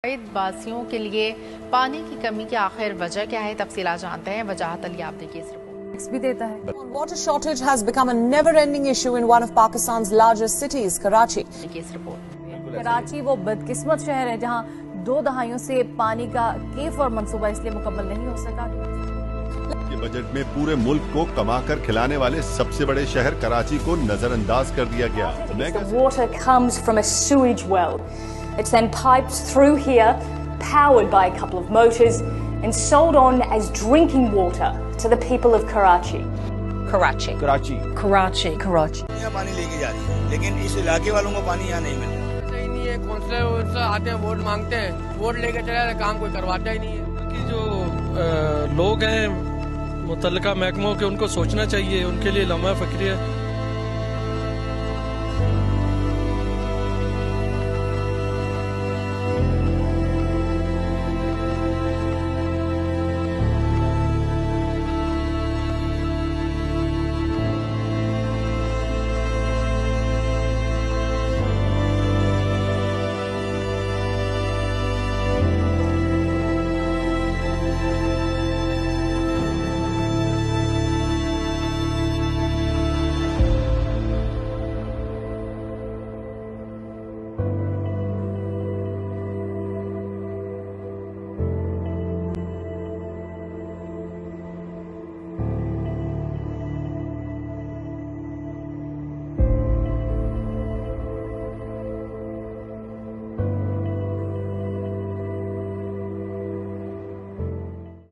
वासियों के लिए पानी की कमी की आखिर वजह क्या है, तफसीलात जानते हैं। वजाहत अली आपने की इस रिपोर्ट भी देता है। Water shortage has become a never-ending issue in one of Pakistan's largest cities, Karachi. की इस रिपोर्ट कराची वो बदकिस्मत शहर है जहां 2 दहाइयों से पानी का केफ और मंसूबा इसलिए मुकम्मल नहीं हो सका। ये बजट में पूरे मुल्क को कमाकर खिलाने वाले सबसे बड़े शहर कराची को नजरअंदाज कर दिया गया। The water comes from a sewage well. It's then piped through here, powered by a couple of motors, and sold on as drinking water to the people of Karachi. Karachi. यहाँ पानी लेके जा रही है, लेकिन इस इलाके वालों को पानी यहाँ नहीं मिल रहा। सही नहीं है, काउंसलर आते हैं, वोट मांगते हैं, वोट लेके चले जाते, काम कोई करवाता ही नहीं है। कि जो लोग हैं मुतल्लिका महकमों के, उनको सोचना चाहिए, उनके लिए लम्हा फ़िक्र है।